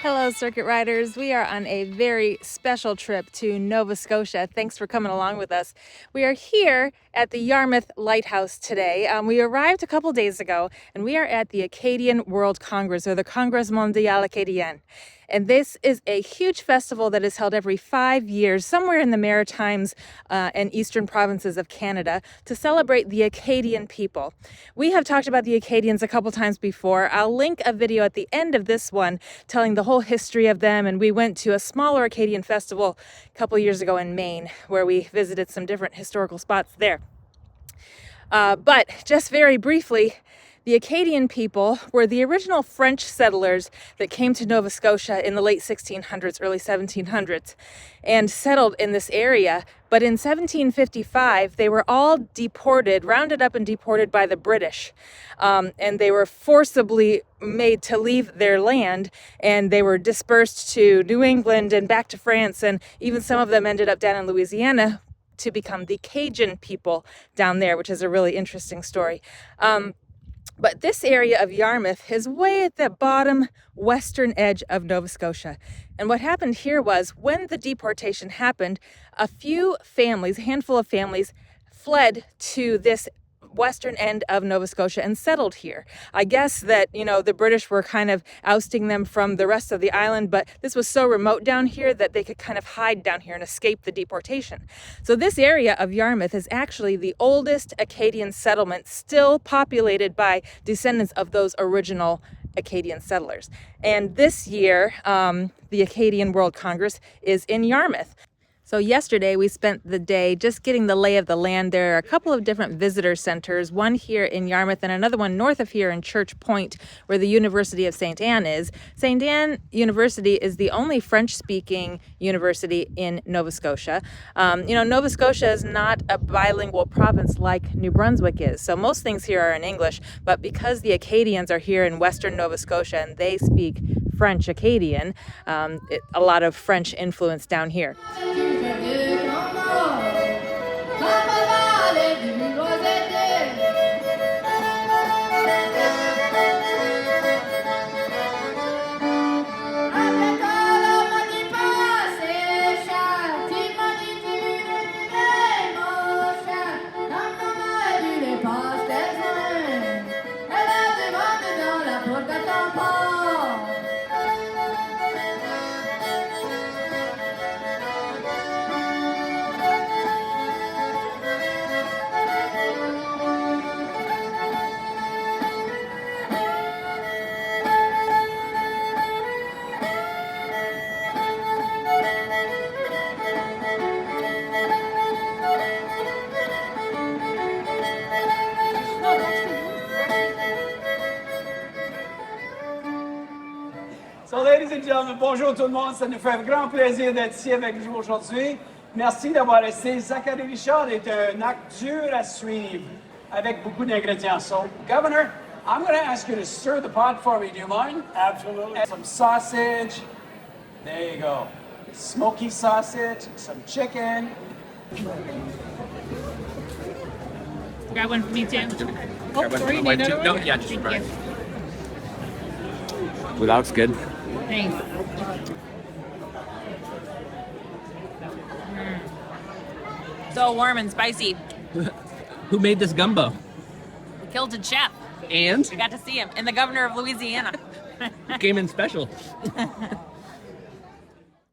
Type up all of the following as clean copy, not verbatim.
Hello, Circuit Riders. We are on a very special trip to Nova Scotia. Thanks for coming along with us. We are here at the Yarmouth Lighthouse today. We arrived a couple days ago, and we are at the Acadian World Congress, or the Congrès Mondial Acadien. And this is a huge festival that is held every 5 years, somewhere in the Maritimes and eastern provinces of Canada, to celebrate the Acadian people. We have talked about the Acadians a couple times before. I'll link a video at the end of this one telling the whole history of them. And we went to a smaller Acadian festival a couple years ago in Maine, where we visited some different historical spots there. But just very briefly, the Acadian people were the original French settlers that came to Nova Scotia in the late 1600s, early 1700s, and settled in this area. But in 1755, they were all deported, rounded up and deported by the British. And they were forcibly made to leave their land, and they were dispersed to New England and back to France, and even some of them ended up down in Louisiana to become the Cajun people down there, which is a really interesting story. But this area of Yarmouth is way at the bottom western edge of Nova Scotia. And what happened here was, when the deportation happened, a handful of families fled to this western end of Nova Scotia and settled here. I guess that, the British were kind of ousting them from the rest of the island, but this was so remote down here that they could kind of hide down here and escape the deportation. So this area of Yarmouth is actually the oldest Acadian settlement still populated by descendants of those original Acadian settlers. And this year, the Acadian World Congress is in Yarmouth. So yesterday we spent the day just getting the lay of the land. There are a couple of different visitor centers, one here in Yarmouth and another one north of here in Church Point, where the University of Sainte-Anne is. Sainte-Anne University is the only French-speaking university in Nova Scotia. Nova Scotia is not a bilingual province like New Brunswick is, so most things here are in English, but because the Acadians are here in western Nova Scotia and they speak French Acadian, a lot of French influence down here. So, ladies and gentlemen, bonjour tout le monde. Ça nous fait un grand plaisir d'être ici avec vous aujourd'hui. Merci d'avoir resté. Zachary Richard est un acte dur à suivre avec beaucoup d'ingrédients. So, Governor, I'm going to ask you to stir the pot for me. Do you mind? Absolutely. And some sausage. There you go. Smoky sausage, some chicken. Grab one for me too. Grab one for my wife too. No, yeah, just right. Well, that looks good. Thanks. So warm and spicy. Who made this gumbo? The Kilted Chef. And We got to see him. And the governor of Louisiana. came in special.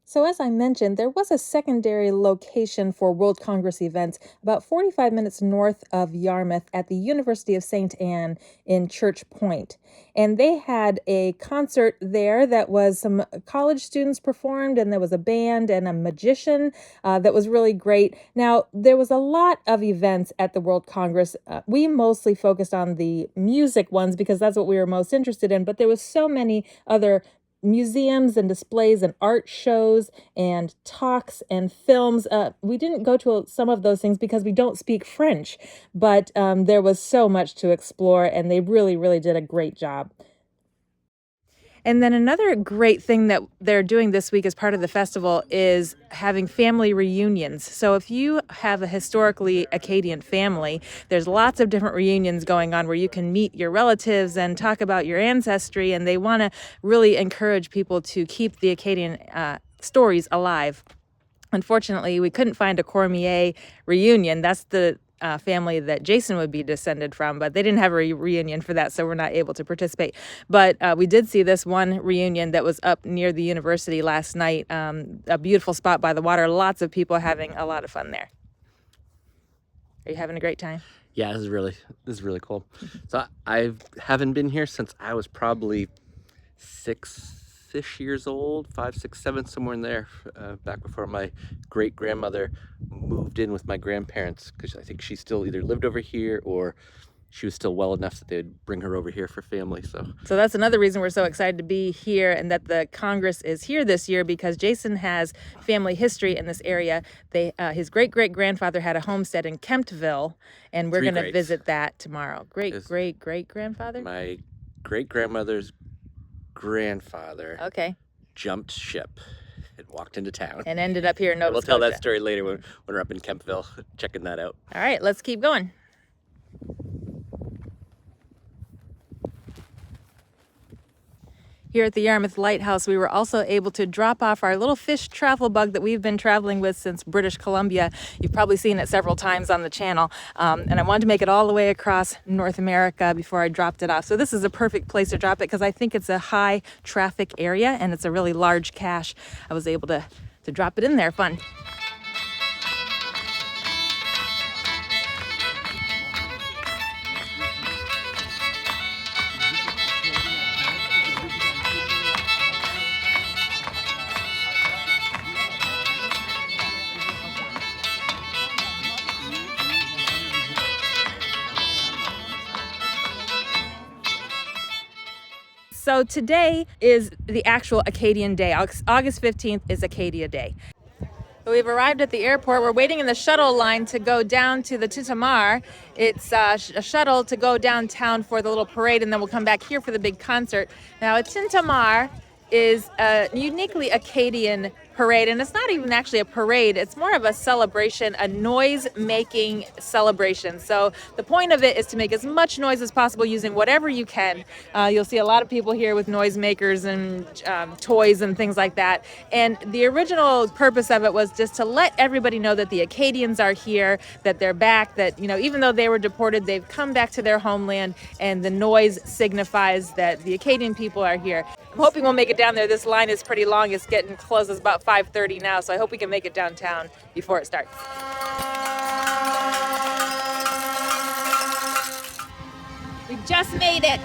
So as I mentioned, there was a secondary location for World Congress events about 45 minutes north of Yarmouth at the University of Sainte-Anne in Church Point. And they had a concert there that was some college students performed, and there was a band and a magician that was really great. Now, there was a lot of events at the World Congress. We mostly focused on the music ones because that's what we were most interested in, but there was so many other museums and displays and art shows and talks and films. We didn't go to some of those things because we don't speak French, but there was so much to explore, and they really, really did a great job. And then another great thing that they're doing this week as part of the festival is having family reunions. So if you have a historically Acadian family, there's lots of different reunions going on where you can meet your relatives and talk about your ancestry, and they want to really encourage people to keep the Acadian stories alive. Unfortunately, we couldn't find a Cormier reunion. That's the family that Jason would be descended from, but they didn't have a reunion for that, so we're not able to participate. But we did see this one reunion that was up near the university last night, a beautiful spot by the water, lots of people having a lot of fun there. Are you having a great time? Yeah, this is really cool. So I haven't been here since I was probably 6-ish years old, 5, 6, 7, somewhere in there, back before my great-grandmother moved in with my grandparents, because I think she still either lived over here or she was still well enough that they'd bring her over here for family. So that's another reason we're so excited to be here and that the Congress is here this year, because Jason has family history in this area. His great-great-grandfather had a homestead in Kemptville, and we're going to visit that tomorrow. Great-great-great-grandfather? My great-grandmother's grandfather jumped ship and walked into town and ended up here in Nova Scotia. We'll tell that story later when we're up in Kemptville checking that out. All right, let's keep going. Here at the Yarmouth Lighthouse, we were also able to drop off our little fish travel bug that we've been traveling with since British Columbia. You've probably seen it several times on the channel. And I wanted to make it all the way across North America before I dropped it off. So this is a perfect place to drop it because I think it's a high traffic area and it's a really large cache. I was able to drop it in there. Fun. So today is the actual Acadian Day. August 15th is Acadia Day. So we've arrived at the airport. We're waiting in the shuttle line to go down to the Tintamarre. It's a shuttle to go downtown for the little parade, and then we'll come back here for the big concert. Now, a Tintamarre is a uniquely Acadian parade, and it's not even actually a parade, it's more of a celebration, a noise-making celebration. So the point of it is to make as much noise as possible using whatever you can. You'll see a lot of people here with noisemakers and toys and things like that. And the original purpose of it was just to let everybody know that the Acadians are here, that they're back, that, you know, even though they were deported, they've come back to their homeland, and the noise signifies that the Acadian people are here. I'm hoping we'll make it down there. This line is pretty long. It's getting close. It's about 5:30 now, so I hope we can make it downtown before it starts. We just made it.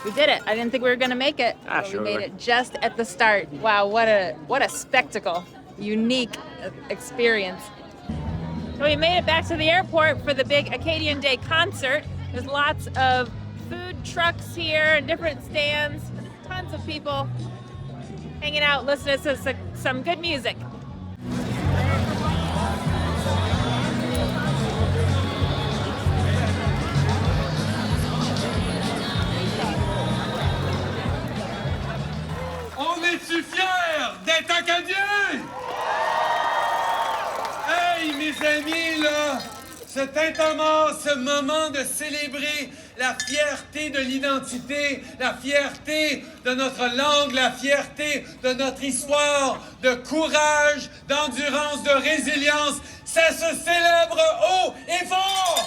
We did it. I didn't think we were going to make it. But we made it just at the start. Wow, what a spectacle. Unique experience. So we made it back to the airport for the big Acadian Day concert. There's lots of food trucks here and different stands. Tons of people hanging out, listening to some good music. Es-tu fier d'être Acadien? Hey, mes amis, là, ce Tintamarre, ce moment de célébrer la fierté de l'identité, la fierté de notre langue, la fierté de notre histoire, de courage, d'endurance, de résilience. Ça se célèbre haut et fort!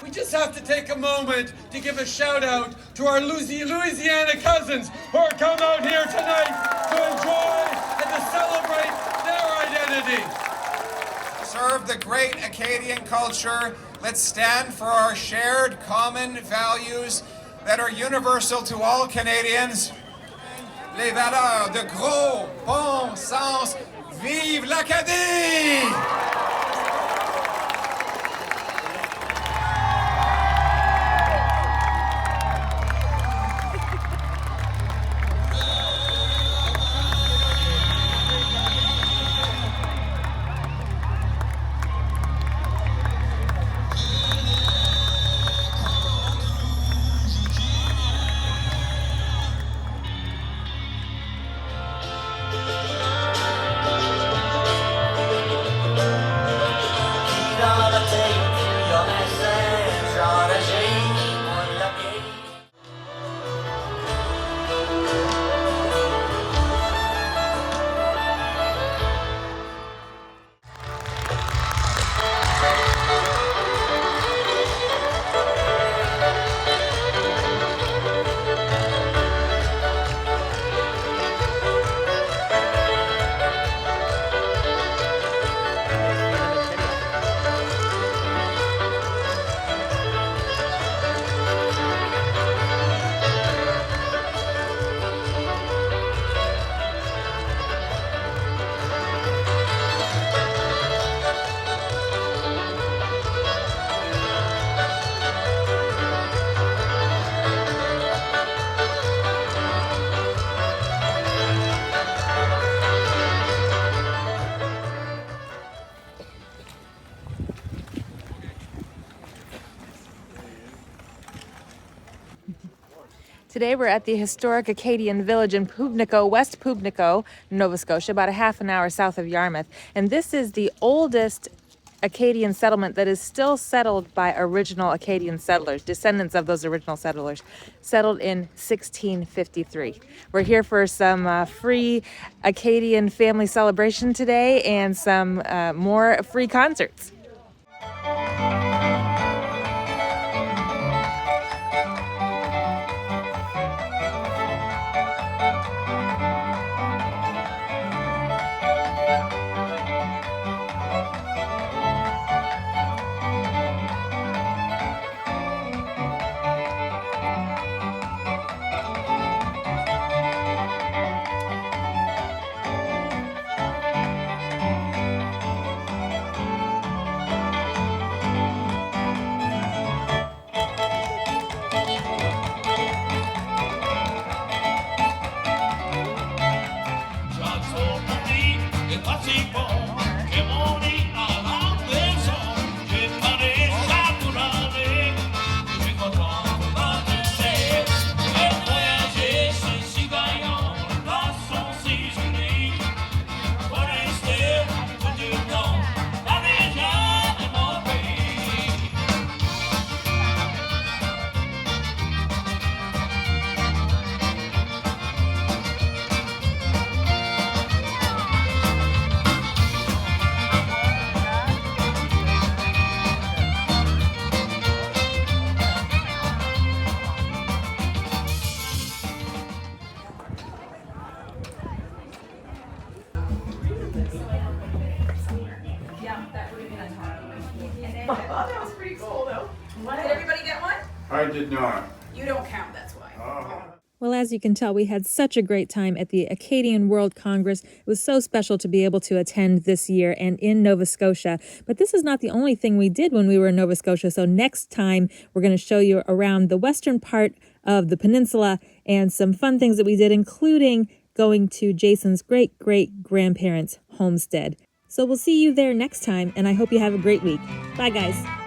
We just have to take a moment to give a shout out to our Louisiana cousins who are come out here tonight to enjoy and to celebrate their identity. Serve the great Acadian culture. Let's stand for our shared common values that are universal to all Canadians. Les valeurs de gros bon sens. Vive l'Acadie! Today we're at the historic Acadian village in Pubnico, West Pubnico, Nova Scotia, about a half an hour south of Yarmouth. And this is the oldest Acadian settlement that is still settled by original Acadian settlers, descendants of those original settlers, settled in 1653. We're here for some free Acadian family celebration today and some more free concerts. That was pretty cool, though. Did everybody get one? I did not. You don't count, that's why. Well, as you can tell, we had such a great time at the Acadian World Congress. It was so special to be able to attend this year and in Nova Scotia. But this is not the only thing we did when we were in Nova Scotia. So next time, we're going to show you around the western part of the peninsula and some fun things that we did, including going to Jason's great-great-grandparents' homestead. So we'll see you there next time, and I hope you have a great week. Bye, guys.